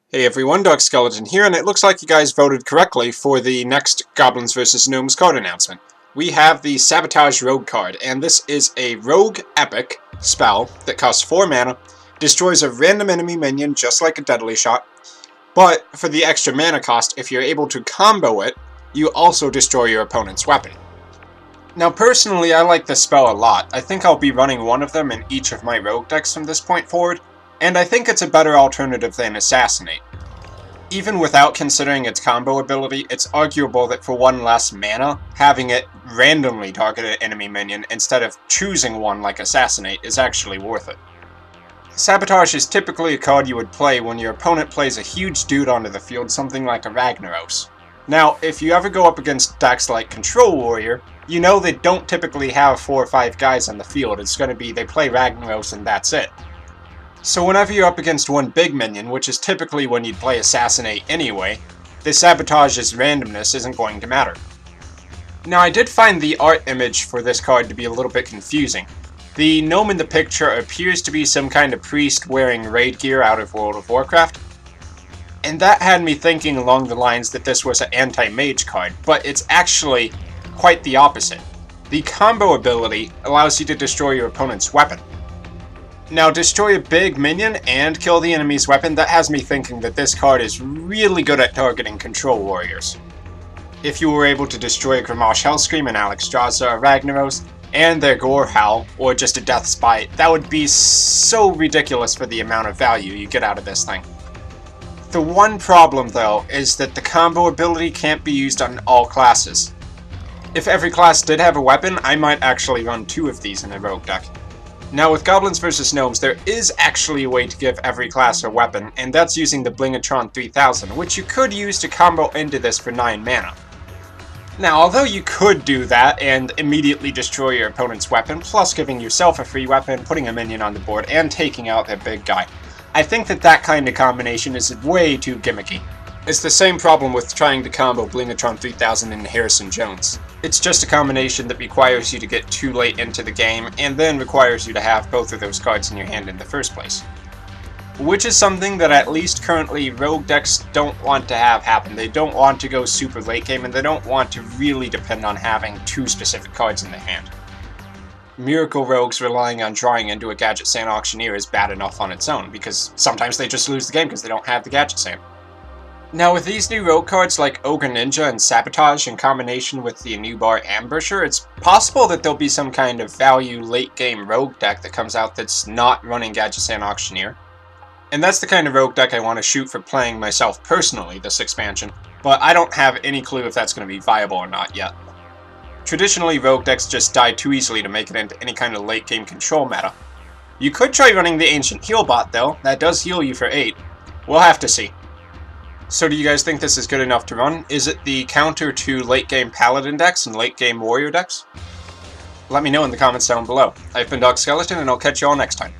Hey everyone, Dark Skeleton here, and it looks like you guys voted correctly for the next Goblins vs. Gnomes card announcement. We have the Sabotage Rogue card, and this is a Rogue Epic spell that costs 4 mana, destroys a random enemy minion just like a Deadly Shot, but for the extra mana cost, if you're able to combo it, you also destroy your opponent's weapon. Now personally, I like this spell a lot. I think I'll be running one of them in each of my Rogue decks from this point forward, and I think it's a better alternative than Assassinate. Even without considering its combo ability, it's arguable that for 1 less mana, having it randomly target an enemy minion instead of choosing one like Assassinate is actually worth it. Sabotage is typically a card you would play when your opponent plays a huge dude onto the field, something like a Ragnaros. Now, if you ever go up against decks like Control Warrior, you know they don't typically have 4 or 5 guys on the field. It's going to be they play Ragnaros and that's it. So whenever you're up against one big minion, which is typically when you'd play Assassinate anyway, the Sabotage's randomness isn't going to matter. Now I did find the art image for this card to be a little bit confusing. The gnome in the picture appears to be some kind of priest wearing raid gear out of World of Warcraft, and that had me thinking along the lines that this was an anti-mage card, but it's actually quite the opposite. The combo ability allows you to destroy your opponent's weapon. Now, destroy a big minion and kill the enemy's weapon, that has me thinking that this card is really good at targeting Control Warriors. If you were able to destroy Grimoire Hellscream and Alexstrasza or Ragnaros, and their Gore Howl, or just a Death Spite, that would be so ridiculous for the amount of value you get out of this thing. The one problem, though, is that the combo ability can't be used on all classes. If every class did have a weapon, I might actually run 2 of these in a Rogue deck. Now with Goblins vs. Gnomes, there is actually a way to give every class a weapon, and that's using the Blingatron 3000, which you could use to combo into this for 9 mana. Now, although you could do that and immediately destroy your opponent's weapon, plus giving yourself a free weapon, putting a minion on the board, and taking out their big guy, I think that kind of combination is way too gimmicky. It's the same problem with trying to combo Blingatron 3000 into Harrison Jones. It's just a combination that requires you to get too late into the game, and then requires you to have both of those cards in your hand in the first place. Which is something that at least currently Rogue decks don't want to have happen. They don't want to go super late game, and they don't want to really depend on having 2 specific cards in their hand. Miracle Rogues relying on drawing into a Gadget Sand Auctioneer is bad enough on its own, because sometimes they just lose the game because they don't have the Gadget Sand. Now with these new Rogue cards like Ogre Ninja and Sabotage in combination with the Anubar Ambusher, it's possible that there'll be some kind of value late game Rogue deck that comes out that's not running Gadget Sand Auctioneer. And that's the kind of Rogue deck I want to shoot for playing myself personally this expansion, but I don't have any clue if that's going to be viable or not yet. Traditionally, Rogue decks just die too easily to make it into any kind of late game control meta. You could try running the Ancient Heal bot though, that does heal you for 8. We'll have to see. So do you guys think this is good enough to run? Is it the counter to late game Paladin decks and late game Warrior decks? Let me know in the comments down below. I've been Dark Skeleton, and I'll catch you all next time.